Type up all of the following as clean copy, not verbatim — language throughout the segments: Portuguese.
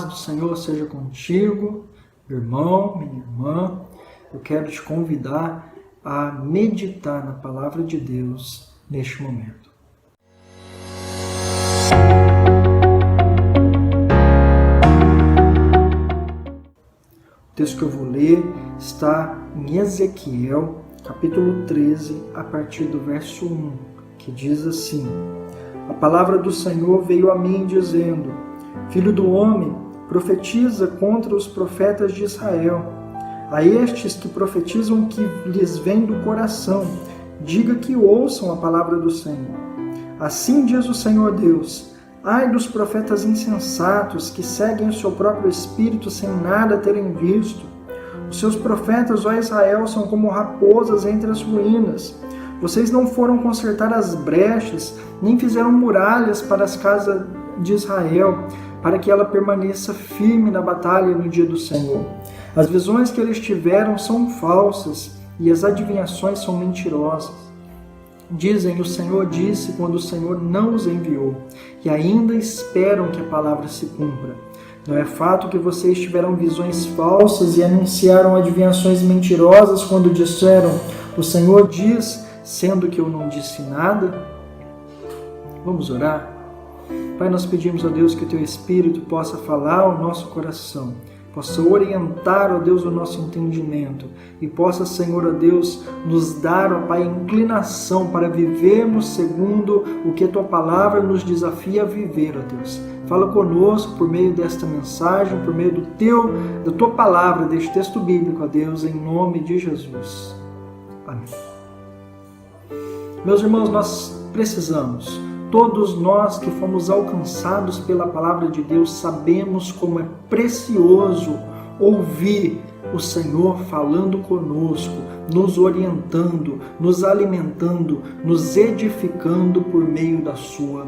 do Senhor seja contigo, meu irmão, minha irmã. Eu quero te convidar a meditar na palavra de Deus neste momento. O texto que eu vou ler está em Ezequiel, capítulo 13, a partir do verso 1, que diz assim: A palavra do Senhor veio a mim dizendo: Filho do homem, profetiza contra os profetas de Israel. A estes que profetizam o que lhes vem do coração, diga que ouçam a palavra do Senhor. Assim diz o Senhor Deus: Ai dos profetas insensatos que seguem o seu próprio espírito sem nada terem visto. Os seus profetas, ó Israel, são como raposas entre as ruínas. Vocês não foram consertar as brechas, nem fizeram muralhas para as casas de Israel, para que ela permaneça firme na batalha no dia do Senhor. As visões que eles tiveram são falsas e as adivinhações são mentirosas. Dizem: o Senhor disse, quando o Senhor não os enviou, e ainda esperam que a palavra se cumpra. Não é fato que vocês tiveram visões falsas e anunciaram adivinhações mentirosas quando disseram: o Senhor diz, sendo que eu não disse nada? Vamos orar? Pai, nós pedimos a Deus que o Teu Espírito possa falar ao nosso coração, possa orientar, ó Deus, o nosso entendimento e possa, Senhor, ó Deus, nos dar, ó Pai, inclinação para vivermos segundo o que a Tua palavra nos desafia a viver, ó Deus. Fala conosco por meio desta mensagem, por meio da Tua palavra, deste texto bíblico, ó Deus, em nome de Jesus. Amém. Meus irmãos, nós precisamos, todos nós que fomos alcançados pela palavra de Deus, sabemos como é precioso ouvir o Senhor falando conosco, nos orientando, nos alimentando, nos edificando por meio da sua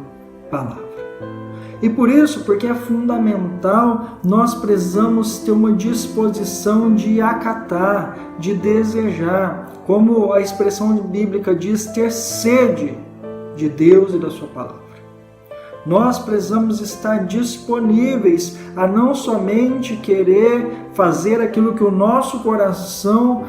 palavra. E por isso, porque é fundamental, nós precisamos ter uma disposição de acatar, de desejar, como a expressão bíblica diz, ter sede de Deus e da sua palavra. Nós precisamos estar disponíveis a não somente querer fazer aquilo que o nosso coração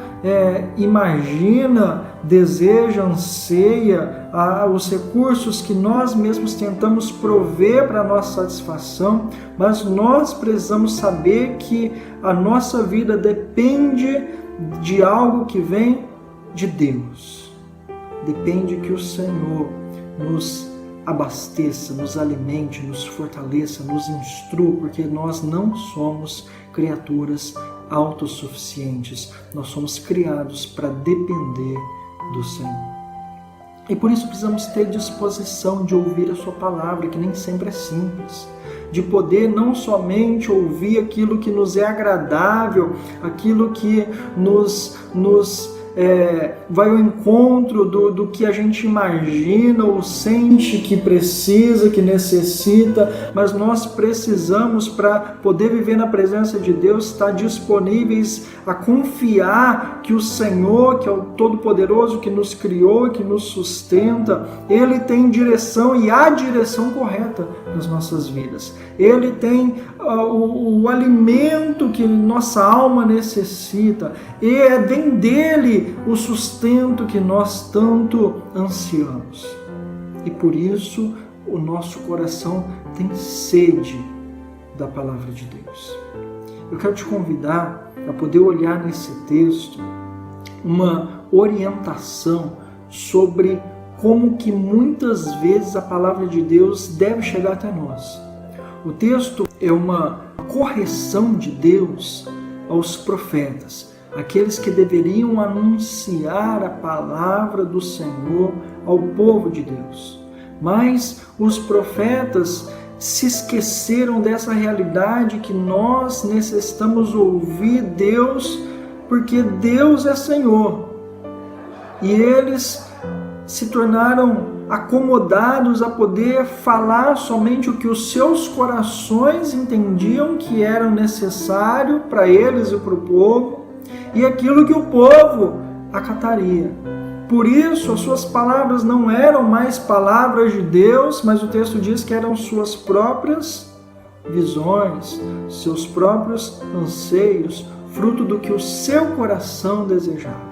imagina, deseja, anseia, os recursos que nós mesmos tentamos prover para a nossa satisfação, mas nós precisamos saber que a nossa vida depende de algo que vem de Deus. Depende que o Senhor nos abasteça, nos alimente, nos fortaleça, nos instrua, porque nós não somos criaturas autossuficientes, nós somos criados para depender do Senhor. E por isso precisamos ter disposição de ouvir a sua palavra, que nem sempre é simples, de poder não somente ouvir aquilo que nos é agradável, aquilo que nos vai ao encontro do que a gente imagina ou sente que precisa, que necessita, mas nós precisamos, para poder viver na presença de Deus, estar disponíveis a confiar que o Senhor, que é o Todo-Poderoso, que nos criou, que nos sustenta, Ele tem direção e a direção correta nas nossas vidas. Ele tem o alimento que nossa alma necessita, e vem dele o sustento que nós tanto ansiamos. E por isso o nosso coração tem sede da palavra de Deus. Eu quero te convidar a poder olhar nesse texto uma orientação sobre como que muitas vezes a palavra de Deus deve chegar até nós. O texto é uma correção de Deus aos profetas, aqueles que deveriam anunciar a palavra do Senhor ao povo de Deus. Mas os profetas se esqueceram dessa realidade, que nós necessitamos ouvir Deus, porque Deus é Senhor. E eles se tornaram acomodados a poder falar somente o que os seus corações entendiam que era necessário para eles e para o povo, e aquilo que o povo acataria. Por isso, as suas palavras não eram mais palavras de Deus, mas o texto diz que eram suas próprias visões, seus próprios anseios, fruto do que o seu coração desejava.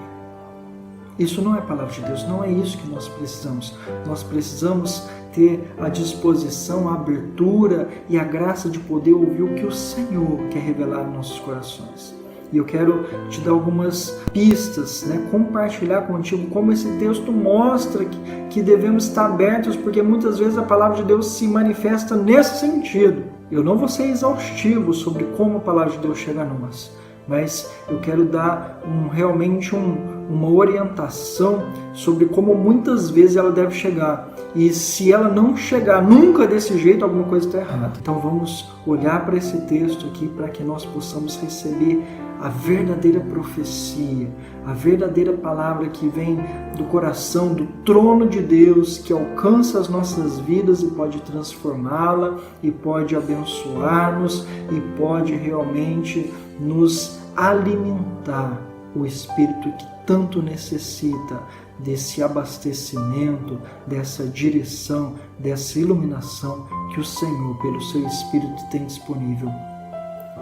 Isso não é palavra de Deus, não é isso que nós precisamos. Nós precisamos ter a disposição, a abertura e a graça de poder ouvir o que o Senhor quer revelar nos nossos corações. E eu quero te dar algumas pistas, compartilhar contigo como esse texto mostra que devemos estar abertos, porque muitas vezes a palavra de Deus se manifesta nesse sentido. Eu não vou ser exaustivo sobre como a palavra de Deus chega a nós, mas eu quero dar realmente uma orientação sobre como muitas vezes ela deve chegar. E se ela não chegar nunca desse jeito, alguma coisa está errada. Então vamos olhar para esse texto aqui para que nós possamos receber a verdadeira profecia, a verdadeira palavra que vem do coração, do trono de Deus, que alcança as nossas vidas e pode transformá-la, e pode abençoar-nos, e pode realmente nos alimentar, o Espírito que tanto necessita desse abastecimento, dessa direção, dessa iluminação que o Senhor, pelo seu Espírito, tem disponível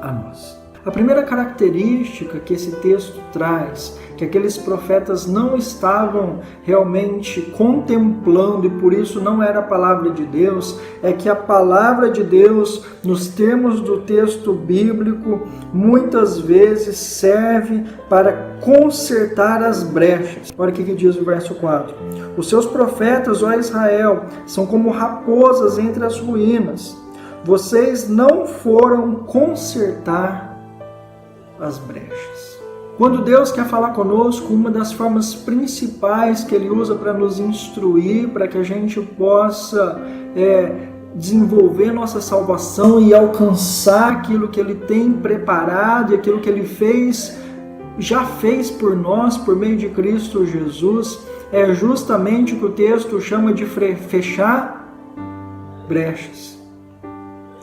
a nós. A primeira característica que esse texto traz, que aqueles profetas não estavam realmente contemplando e por isso não era a palavra de Deus, é que a palavra de Deus, nos termos do texto bíblico, muitas vezes serve para consertar as brechas. Olha o que diz o verso 4. Os seus profetas, ó Israel, são como raposas entre as ruínas. Vocês não foram consertar as brechas. Quando Deus quer falar conosco, uma das formas principais que Ele usa para nos instruir, para que a gente possa desenvolver nossa salvação e alcançar aquilo que Ele tem preparado e aquilo que Ele já fez por nós, por meio de Cristo Jesus, é justamente o que o texto chama de fechar brechas.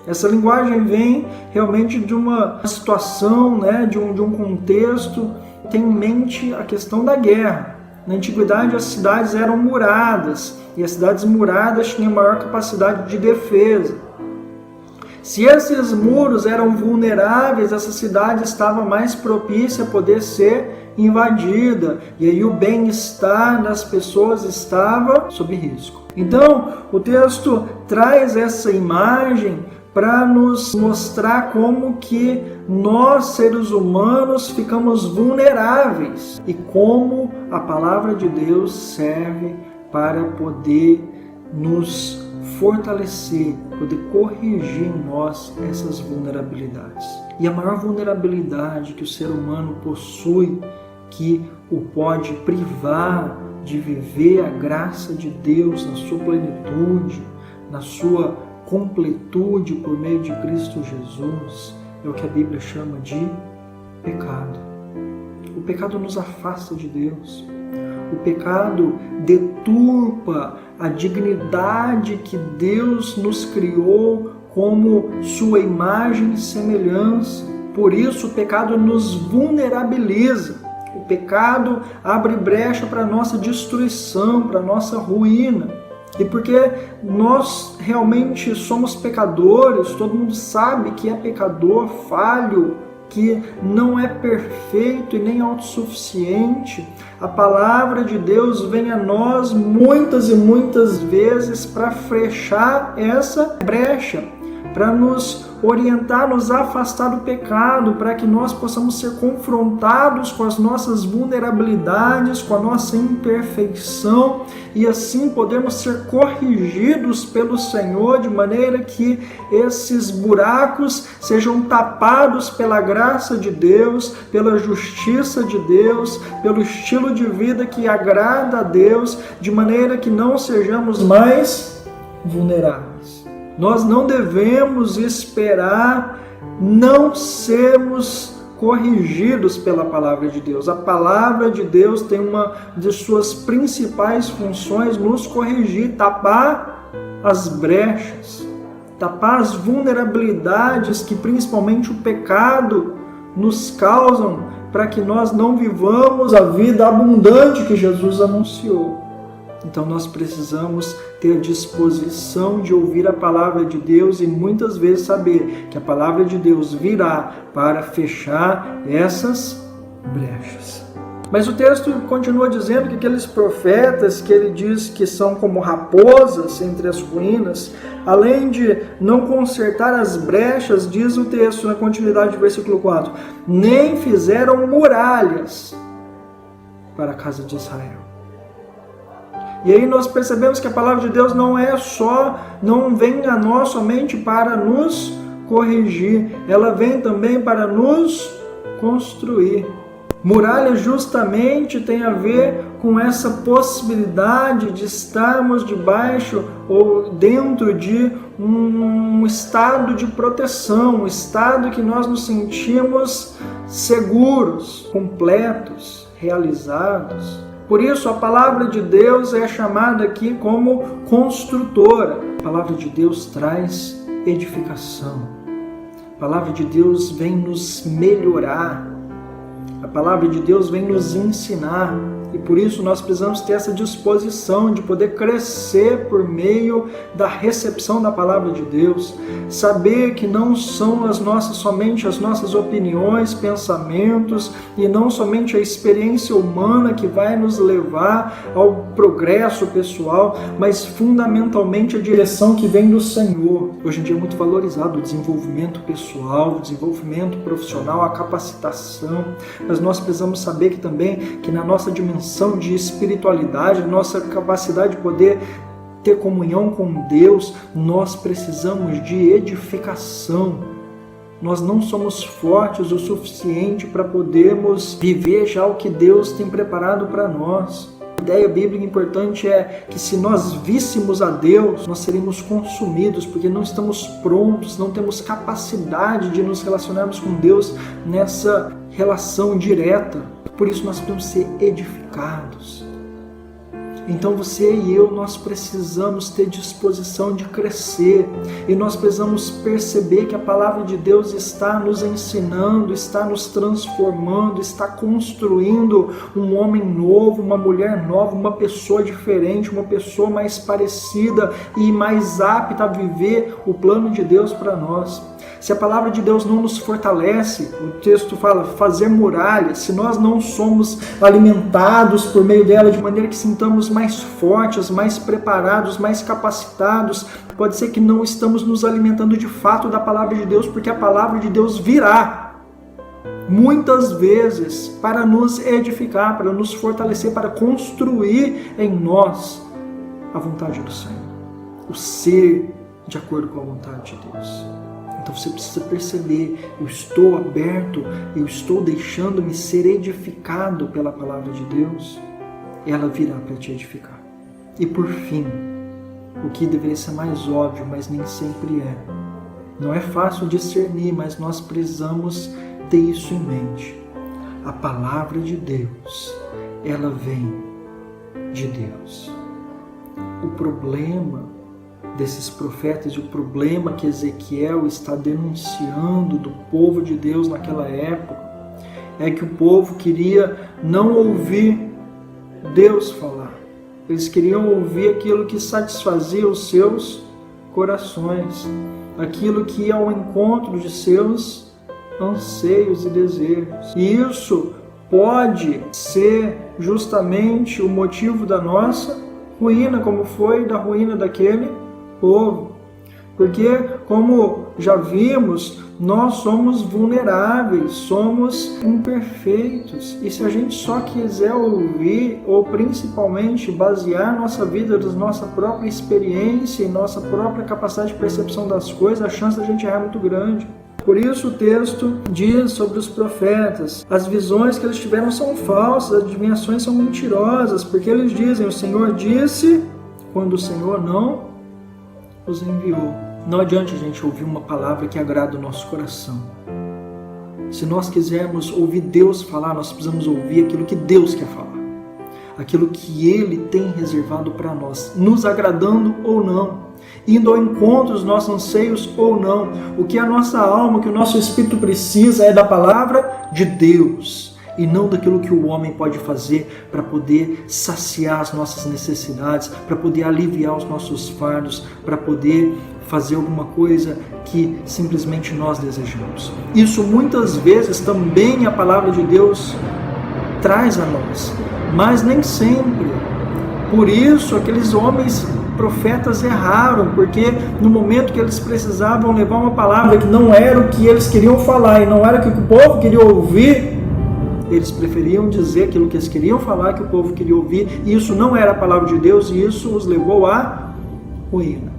Essa linguagem vem realmente de uma situação, de um contexto, tem em mente a questão da guerra. Na antiguidade as cidades eram muradas, e as cidades muradas tinham maior capacidade de defesa. Se esses muros eram vulneráveis, essa cidade estava mais propícia a poder ser invadida, e aí o bem-estar das pessoas estava sob risco. Então, o texto traz essa imagem para nos mostrar como que nós, seres humanos, ficamos vulneráveis e como a palavra de Deus serve para poder nos fortalecer, poder corrigir em nós essas vulnerabilidades. E a maior vulnerabilidade que o ser humano possui, que o pode privar de viver a graça de Deus na sua plenitude, na sua completude por meio de Cristo Jesus, é o que a Bíblia chama de pecado. O pecado nos afasta de Deus. O pecado deturpa a dignidade que Deus nos criou como sua imagem e semelhança. Por isso o pecado nos vulnerabiliza. O pecado abre brecha para a nossa destruição, para a nossa ruína. E porque nós realmente somos pecadores, todo mundo sabe que é pecador, falho, que não é perfeito e nem autossuficiente, a palavra de Deus vem a nós muitas e muitas vezes para fechar essa brecha, para nos orientar, nos afastar do pecado, para que nós possamos ser confrontados com as nossas vulnerabilidades, com a nossa imperfeição, e assim podemos ser corrigidos pelo Senhor, de maneira que esses buracos sejam tapados pela graça de Deus, pela justiça de Deus, pelo estilo de vida que agrada a Deus, de maneira que não sejamos mais vulneráveis. Nós não devemos esperar não sermos corrigidos pela palavra de Deus. A palavra de Deus tem uma de suas principais funções nos corrigir, tapar as brechas, tapar as vulnerabilidades que principalmente o pecado nos causam, para que nós não vivamos a vida abundante que Jesus anunciou. Então nós precisamos ter a disposição de ouvir a palavra de Deus e muitas vezes saber que a palavra de Deus virá para fechar essas brechas. Mas o texto continua dizendo que aqueles profetas que ele diz que são como raposas entre as ruínas, além de não consertar as brechas, diz o texto na continuidade do versículo 4, nem fizeram muralhas para a casa de Israel. E aí nós percebemos que a palavra de Deus não vem a nós somente para nos corrigir, ela vem também para nos construir. Muralha justamente tem a ver com essa possibilidade de estarmos debaixo ou dentro de um estado de proteção, um estado que nós nos sentimos seguros, completos, realizados. Por isso a palavra de Deus é chamada aqui como construtora. A palavra de Deus traz edificação. A palavra de Deus vem nos melhorar. A palavra de Deus vem nos ensinar e por isso nós precisamos ter essa disposição de poder crescer por meio da recepção da palavra de Deus, saber que não são somente as nossas opiniões, pensamentos e não somente a experiência humana que vai nos levar ao progresso pessoal, mas fundamentalmente a direção que vem do Senhor. Hoje em dia é muito valorizado o desenvolvimento pessoal, o desenvolvimento profissional, a capacitação, mas nós precisamos saber que também que na nossa dimensão de espiritualidade, nossa capacidade de poder ter comunhão com Deus, nós precisamos de edificação. Nós não somos fortes o suficiente para podermos viver já o que Deus tem preparado para nós. A ideia bíblica importante é que se nós víssemos a Deus, nós seríamos consumidos, porque não estamos prontos, não temos capacidade de nos relacionarmos com Deus nessa relação direta. Por isso nós precisamos ser edificados. Então você e eu, nós precisamos ter disposição de crescer e nós precisamos perceber que a palavra de Deus está nos ensinando, está nos transformando, está construindo um homem novo, uma mulher nova, uma pessoa diferente, uma pessoa mais parecida e mais apta a viver o plano de Deus para nós. Se a palavra de Deus não nos fortalece, o texto fala fazer muralhas, se nós não somos alimentados por meio dela de maneira que sintamos mais fortes, mais preparados, mais capacitados, pode ser que não estamos nos alimentando de fato da palavra de Deus, porque a palavra de Deus virá muitas vezes para nos edificar, para nos fortalecer, para construir em nós a vontade do Senhor, o ser de acordo com a vontade de Deus. Então você precisa perceber, eu estou aberto, eu estou deixando-me ser edificado pela palavra de Deus, ela virá para te edificar. E por fim, o que deveria ser mais óbvio, mas nem sempre é. Não é fácil discernir, mas nós precisamos ter isso em mente. A palavra de Deus, ela vem de Deus. O problema desses profetas e o problema que Ezequiel está denunciando do povo de Deus naquela época é que o povo queria não ouvir Deus falar. Eles queriam ouvir aquilo que satisfazia os seus corações, aquilo que ia ao encontro de seus anseios e desejos. E isso pode ser justamente o motivo da nossa ruína, como foi da ruína daquele povo, porque como já vimos, nós somos vulneráveis, somos imperfeitos, e se a gente só quiser ouvir, ou principalmente basear nossa vida na nossa própria experiência e nossa própria capacidade de percepção das coisas, a chance da gente errar é muito grande. Por isso o texto diz sobre os profetas, as visões que eles tiveram são falsas, as adivinhações são mentirosas, porque eles dizem, o Senhor disse, quando o Senhor não os enviou. Não adianta a gente ouvir uma palavra que agrada o nosso coração. Se nós quisermos ouvir Deus falar, nós precisamos ouvir aquilo que Deus quer falar. Aquilo que Ele tem reservado para nós, nos agradando ou não, indo ao encontro dos nossos anseios ou não. O que a nossa alma, o que o nosso espírito precisa é da palavra de Deus. e não daquilo que o homem pode fazer para poder saciar as nossas necessidades, para poder aliviar os nossos fardos, para poder fazer alguma coisa que simplesmente nós desejamos. Isso muitas vezes também a palavra de Deus traz a nós, mas nem sempre. Por isso aqueles homens profetas erraram, porque no momento que eles precisavam levar uma palavra que não era o que eles queriam falar e não era o que o povo queria ouvir, eles preferiam dizer aquilo que eles queriam falar, que o povo queria ouvir, e isso não era a palavra de Deus, e isso os levou à ruína.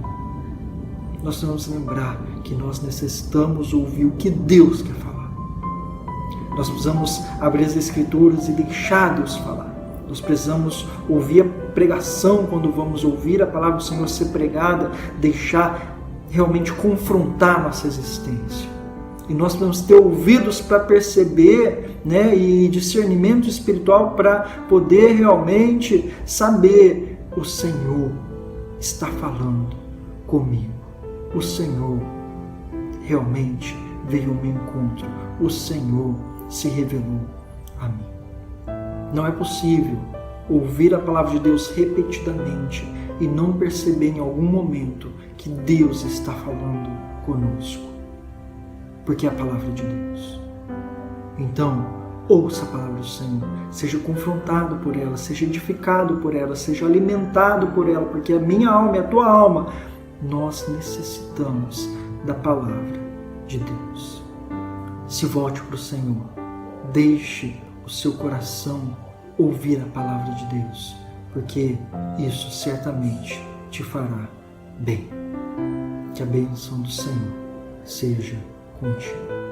Nós precisamos lembrar que nós necessitamos ouvir o que Deus quer falar. Nós precisamos abrir as Escrituras e deixar Deus falar. Nós precisamos ouvir a pregação quando vamos ouvir a palavra do Senhor ser pregada, deixar realmente confrontar nossa existência. E nós precisamos ter ouvidos para perceber, né, e discernimento espiritual para poder realmente saber: o Senhor está falando comigo. O Senhor realmente veio ao meu encontro. O Senhor se revelou a mim. Não é possível ouvir a palavra de Deus repetidamente e não perceber em algum momento que Deus está falando conosco, porque é a palavra de Deus. Então, ouça a palavra do Senhor, seja confrontado por ela, seja edificado por ela, seja alimentado por ela, porque a minha alma e a tua alma, nós necessitamos da palavra de Deus. Se volte para o Senhor, deixe o seu coração ouvir a palavra de Deus, porque isso certamente te fará bem. Que a bênção do Senhor seja contigo.